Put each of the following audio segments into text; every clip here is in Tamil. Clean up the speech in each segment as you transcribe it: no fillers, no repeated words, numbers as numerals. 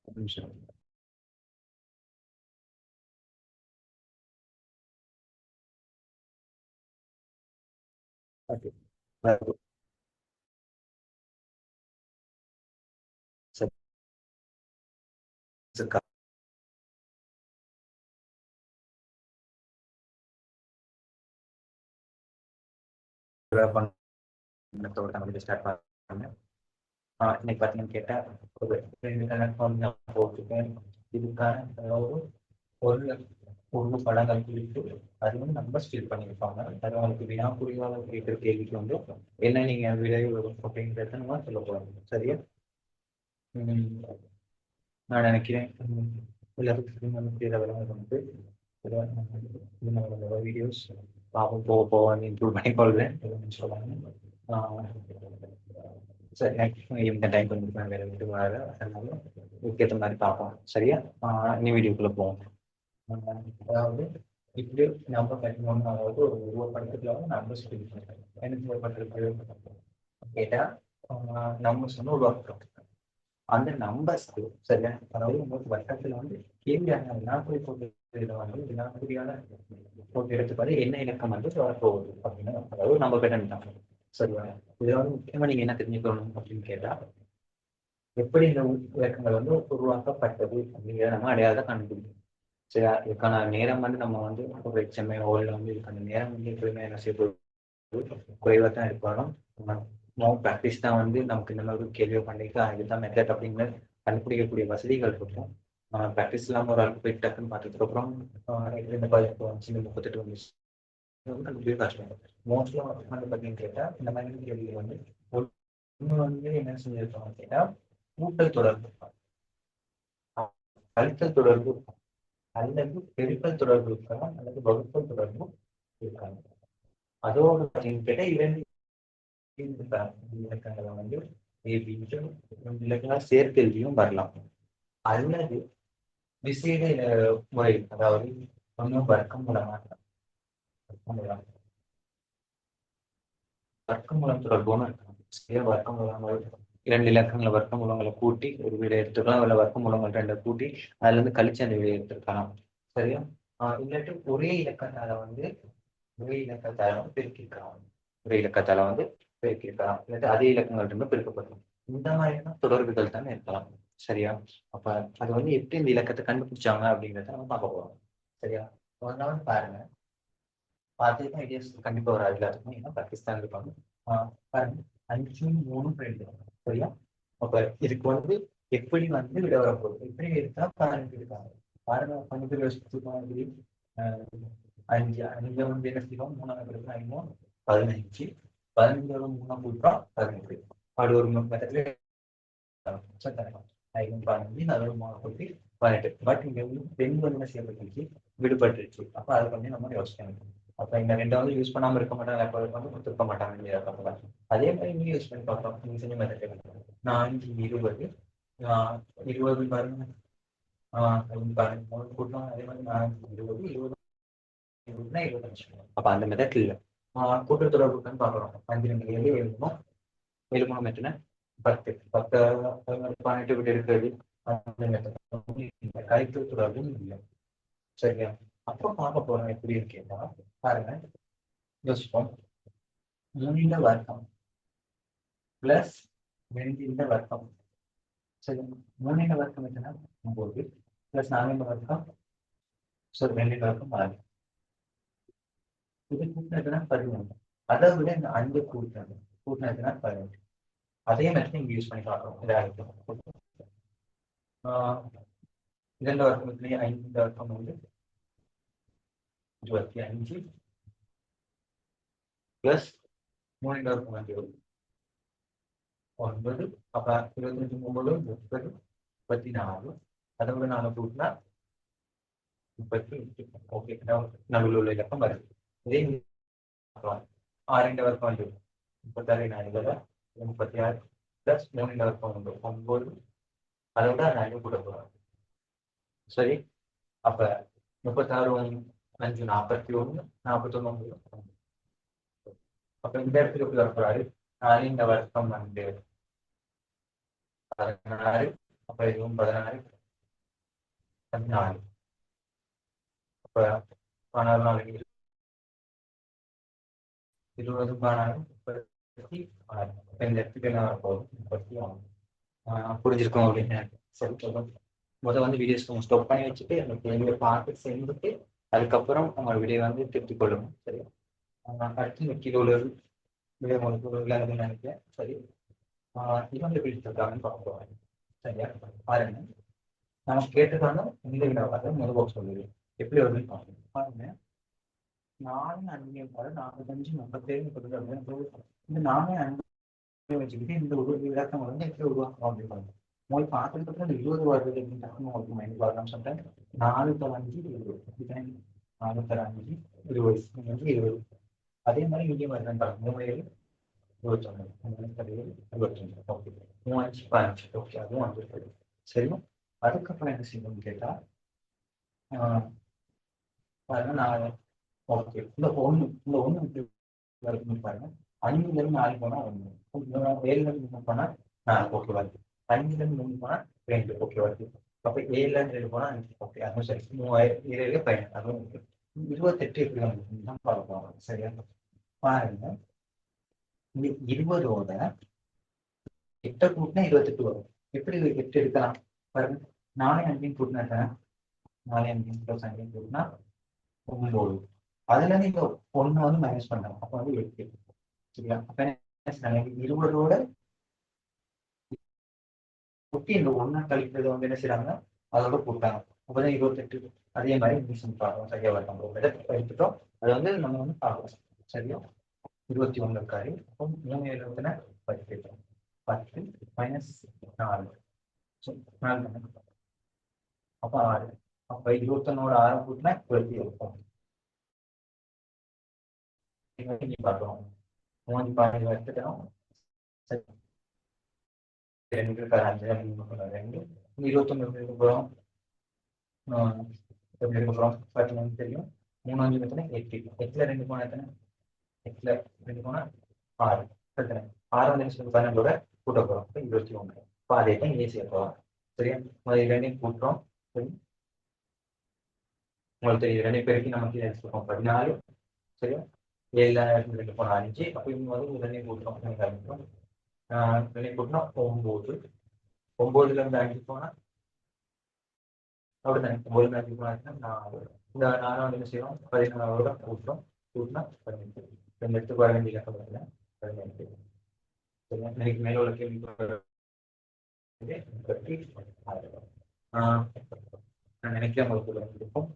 ஒரு நிமிஷம். ஓகே. சரி. பண்ணத்தோட நம்ம ஸ்டார்ட் பண்ணேன். இன்னைக்கு பார்த்தீங்கன்னு கேட்டால் ஒரு 2 கணக்கு நான் போட்டிருக்கேன். இதுக்கான அதாவது ஒரு ஒரு படங்கள் குறித்து அது வந்து நம்பர்ஸ் ஃபில் பண்ணியிருப்பாங்க. அது அவங்களுக்கு வினாக்குறியால கேட்குற கேள்விக்கு வந்து என்ன நீங்க விடை வரும் அப்படிங்கிறத நம்ம சொல்ல போறோம். சரியா? நான் நினைக்கிறேன் எல்லாத்துக்கும் வந்து வந்து நம்மளோட வீடியோஸ் பார்ப்போம் போக போக இம்ப்ரூவ் பண்ணிக்கொள்வேன் சொல்லுவாங்க. சரி இந்த டைம் கொஞ்சம் வேற விட்டு வர அதனால இதுக்கேற்ற மாதிரி பார்ப்போம். சரியா? இனி வீடியோக்குள்ள போவோம். அதாவது இப்படி நம்பர் கட்டணும்னு அதாவது ஒரு படத்துக்குள்ள நம்பர்ஸ் எனக்கு ஒரு படத்துக்கு கேட்டா நம்பர்ஸ் வந்து உருவாக்குறோம். அந்த நம்பர்ஸ்க்கு சரியா? அதாவது உங்களுக்கு வட்டத்துல வந்து கேள்வியான வினாக்குறி போட்டு வந்து வினாக்குறியான போட்டு எடுத்துப்பாரு என்ன இலக்கம் வந்து வரப்போகுது அப்படின்னு அதாவது நம்ம பெற்றாங்க. சரியா? இதுல வந்து முக்கியமா நீங்க என்ன தெரிஞ்சுக்கணும் அப்படின்னு கேட்டா எப்படி இந்த இலக்கங்கள் வந்து உருவாக்கப்பட்டது அப்படிங்கிறத நம்ம அடையாளத்தை கண்டுபிடிக்கணும். சரியா? இதுக்கான நேரம் வந்து நம்ம வந்து ஒரு எக்ஸாமே ஓல்ல வந்து இதுக்கான நேரம் வந்து எப்படியுமே என்ன செய்யப்படுது குறைவா தான் இருக்கணும். ப்ராக்டிஸ் தான் வந்து நமக்கு இந்த மாதிரி கேள்வி பண்ணிட்டு இதுதான் மெத்தட் அப்படின்னு கண்டுபிடிக்கக்கூடிய வசதிகள் இருக்கும். ப்ராக்டிஸ் இல்லாமல் ஒரு ஆளுக்கு போய் டக்குன்னு பார்த்ததுக்கு அப்புறம் இந்த 38 வந்துச்சு கண்டுபிடிக்க கஷ்டம். மோஸ்ட்லா வந்து பார்த்தீங்கன்னு கேட்டா இந்த மாதிரி கேள்வி வந்து ஒண்ணு வந்து என்ன செஞ்சிருக்காங்க கேட்டா கூட்டல் தொடர்பு, கழித்தல் தொடர்பு அல்லது பெருக்கல் தொடர்பு இருக்கலாம் அல்லது வகுத்தல் தொடர்பு இருக்காங்க. அதோடு பார்த்தீங்கன்னு கேட்டா 2 இலக்கங்களை வந்து இலக்கங்களா சேர்க்கெழுதியும் வரலாம். அல்லது விசேட முறை அதாவது ஒன்றும் வர்க்கம் மூலமாக வர்க்கமூலம் தொடர்புன்னு இருக்கலாம். வர்க்கமூலங்கள் 2 இலக்கங்களை வர்க்கமூலங்களை கூட்டி ஒரு விடை எடுத்துக்கலாம். இல்லை வர்க்கமூலங்கள் 2 கூட்டி அதுல இருந்து கழிச்சு அந்த விடை எடுத்துருக்கலாம். சரியா? இல்லாட்டி ஒரே இலக்கத்தால வந்து பெருக்கிருக்கலாம். ஒரே இலக்கத்தால வந்து பெருக்கிருக்கலாம். இல்லாட்டி அதே இலக்கங்கள் இருந்து பெருக்கப்படும். இந்த மாதிரியான தொடர்புகள் தானே இருக்கலாம். சரியா? அப்ப அது வந்து எப்படி இந்த இலக்கத்தை கண்டுபிடிச்சாங்க அப்படிங்கிறத நம்ம பார்க்க போறோம். சரியா? அதனால பாருங்க பார்த்துதான் ஐடியாஸ் கண்டிப்பா வராது எல்லாத்துக்கும். ஏன்னா பாகிஸ்தான் இருப்பாங்க. பாருங்க 5, 3, 2 சரியா? அப்ப இதுக்கு வந்து எப்படி வந்து விட வரப்போகுது எப்படி எடுத்தா 12 இருக்காங்க பாருங்க. 12 வருஷத்துக்கு மாதிரி 5 வந்து என்ன செய்வோம் 3 5 15 15 3 கூட்டா 18 அப்படி ஒரு மெத்தட்ல 15 அதோட 3 கூட்டி 18. பட் இங்க வந்து பெண் வந்து என்ன செய்யப்பட்டுருச்சு விடுபட்டுருச்சு. அப்ப அதை பண்ணி நம்ம யோசிக்கணும். அப்ப இந்த 2 வந்து யூஸ் பண்ணாம இருக்க மாட்டாங்க. அப்ப வந்து கொடுத்துருக்க மாட்டாங்க இல்லையா? அதே மாதிரி நீங்க யூஸ் பண்ணி பார்க்கலாம். நீங்க செஞ்ச மெத்தட் 4 20 20 பாருங்க. 3 கூட்டம் அதே மாதிரி 4 20 20 25. அப்ப அந்த மெத்தட் இல்ல. கூட்டல் தொடர்புன்னு பாக்குறோம். 5 2 7 7 3 7 3 எத்தனை 10 10 18 விட்டு இருக்கிறது கழித்தல் தொடர்பும் இல்லை. சரியா? அப்புறம் பார்க்க போறோம் எப்படி இருக்கேன்னா பாருங்க யோசிப்போம். 3 வர்க்கம் பிளஸ் 2 வர்க்கம். சரி 3 வர்க்கம் எத்தனை 9 பிளஸ் 4 வர்க்கம் சரி 2 வர்க்கம் 6 இது கூட்டினதுன்னா 11. அதை விட இந்த 5 கூட்டினதுன்னா 18. அதே மெத்தட் இங்க யூஸ் பண்ணி பார்க்கணும். இதாகிட்டு 2 வர்க்கத்துலேயே 5 வர்க்கம் வந்து 25 பிளஸ் 3 வர்க்கம் வந்து 9. அப்ப 25 9 30 34. அதை விட 4 கூட்டினா 38. ஓகே நடுவில் உள்ள இலக்கம் வருது. இதே 2 வர்க்கம் வந்து 36 4 36 பிளஸ் 3 வர்க்கம் வந்து 9. அதை விட 4 கூட போறாங்க. சரி அப்ப 36 5 41 41. அப்ப இந்த இடத்துக்கு எப்படி வரப்போறாரு? இந்த வர்க்கம் வந்து 16 அப்போ இதுவும் 16 14 அப்போ 16 நாளைக்கு 20 16 36 இந்த இடத்துக்கு என்ன வரப்போகுது 36 புரிஞ்சிருக்கோம் அப்படின்னு சரி சொல்லுவோம். முதல் வந்து வீடியோஸ் ஸ்டாப் பண்ணி வச்சுட்டு அந்த கேள்வியை பார்த்து செஞ்சுட்டு அதுக்கப்புறம் நம்ம வீடியோ வந்து திருத்திக் கொள்ளணும். சரி, அடுத்து இந்த கிலோல வீடியோ உங்களுக்கு நினைக்கிறேன். சரி, இவங்க பிடிச்சிருக்காங்கன்னு பார்ப்போம். சரியா பாருங்க, நம்ம கேட்டதான இந்த விடாத முதல் பாக்ஸ் சொல்லுது எப்படி வருதுன்னு பார்க்கணும். பாருங்க, 4 5 45 37 இந்த 4 5 வச்சுக்கிட்டு இந்த ஒரு விளக்கம் வந்து எப்படி உருவாக்கணும் அப்படின்னு பாருங்க. உங்களுக்கு பார்க்கறதுக்கு அந்த 20 வருது அப்படின்னு உங்களுக்கு மைண்ட் வரலாம். சொல்றேன் 4 5 20 4 5 20 20. அதே மாதிரி இங்கே வருதுன்னு பாருங்க 3 21 21 ஓகே 3 5 ஓகே அதுவும் வந்துருக்குது. சரியா, அதுக்கப்புறம் என்ன செய்யணும்னு கேட்டா பாருங்க நான் ஓகே இந்த ஒன்று பாருங்க 5ல இருந்து 4 போனா 1, 7ல இருந்து 3 போனா 4 ஓகே வருது. 5ல இருந்து 3 போனா 2 ஓகே வருது. அப்ப 7ல இருந்து 2 போனா 5 ஓகே அதுவும் சரி. 3000 15 அதுவும் 28 எப்படி வந்து பார்ப்போம். சரியா பாருங்க, இந்த 20ஓட 8 கூட்டினா 28 வரும். எப்படி 8 எடுக்கலாம் பாருங்க, 4 5 கூட்டினா 4 5 + 5 கூட்டினா 9. அதுல இருந்து இந்த 1 வந்து மைனஸ் பண்றோம். அப்ப வந்து 8. சரியா, அப்ப 20ஓட கூட்டி இந்த 1 கழிக்கிறது வந்து என்ன செய்யறாங்க அதோட கூட்டாங்க. அப்பதான் 28. அதே மாதிரி இங்கிலீஷ் பார்க்கணும். சரியா வரணும் எடுத்துட்டோம். அது வந்து நம்ம வந்து பார்க்கலாம். சரியா, 21 இருக்காரு. அப்போ 3 7 10 10 மைனஸ் 4 அப்ப 6. அப்ப 21ஓட 6 கூட்டினா 20 இருக்கும். பார்க்கணும் 3 பாயிண்ட் எடுத்துட்டோம். 2 2 21 போகிறோம். எப்படி இருக்க போகிறோம் பார்த்தீங்கன்னா தெரியும். 3 5 எத்தனை 8 8ல 2 போனால் எத்தனை 8ல 2 போனால் 6 எத்தனை 6 வந்து 12ஓட கூட்ட போகிறோம். 21. இப்போ அதே தான் இங்கே செய்ய போகிறோம். சரியா, முதல் 2 கூட்டுறோம். சரி, உங்களுக்கு தெரியும் 2 பேருக்கு நமக்கு எடுத்துருக்கோம் 14. சரியா, 7ல 2 போனால் 5. அப்போ இவங்க வந்து 2 கூட்டுறோம். 2 கூட்டினா 9. 9ல இருந்து 5 போனா அப்படிதான் 9ல 5 போனா 4. இந்த 4 வந்து என்ன செய்வோம் 14ஓட கூட்டுறோம். கூட்டினா 18. 2 எடுத்து 15 இலக்கம் 18. சரியா, இன்னைக்கு மேல உள்ள கேள்வி நான் நினைக்கிறேன் உங்களுக்கு இருக்கும்.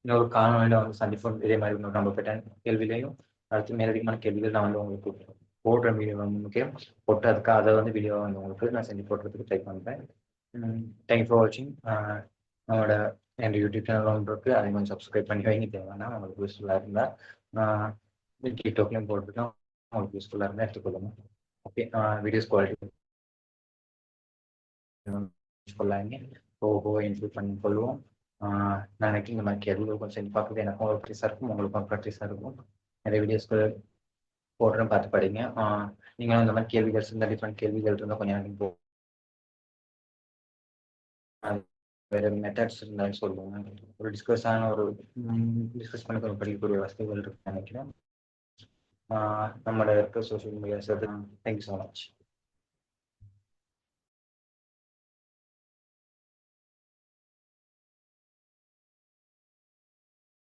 இன்னொரு காணொலியில வந்து சந்திப்போம். இதே மாதிரி இன்னொரு நம்ம பெற்ற கேள்வியிலையும் அடுத்து மேலதிகமான கேள்விகள் நான் வந்து உங்களுக்கு போடுற வீடியோ வந்து முக்கியம் போட்டு அதுக்காக அதை வந்து வீடியோ வந்து உங்களுக்கு நான் செஞ்சு போடுறதுக்கு ட்ரை பண்ணுறேன். தேங்க்யூ ஃபார் வாட்சிங். நம்மளோட என் யூடியூப் சேனல் ஒன்று இருக்குது, அதை கொஞ்சம் சப்ஸ்கிரைப் பண்ணி வைங்க. தேவைன்னா உங்களுக்கு யூஸ்ஃபுல்லாக இருந்தால் டிக்டாக்லையும் போட்டுருக்கோம். உங்களுக்கு யூஸ்ஃபுல்லாக இருந்தால் எடுத்துக்கொள்ளுங்க. ஓகே, வீடியோஸ் குவாலிட்டி கொள்ளாங்க போக இம்ப்ரூவ் பண்ணி கொள்வோம். நான் எனக்கு இந்த மாதிரி கேள்விகள் கொஞ்சம் செஞ்சு பார்க்குறது எனக்கும் ஒரு ப்ராக்டிஸாக இருக்கும், உங்களுக்கும் ப்ராக்டிஸாக இருக்கும். நிறைய வீடியோஸ்க்கு போடுறேன், பார்த்து படிங்க. நீங்களும் இந்த மாதிரி கேள்விகள் இருந்தால் டிஃப்ரெண்ட் கேள்விகள் இருந்தால் கொஞ்சம் எனக்கு வேறு மெத்தட்ஸ் இருந்தாலும் சொல்லுவாங்க. ஒரு டிஸ்கஸ் டிஸ்கஸ் பண்ண கொஞ்சம் படிக்கக்கூடிய வசதிகள் இருக்குன்னு நினைக்கிறேன். நம்மளோட இருக்க social medias. Thank you so much.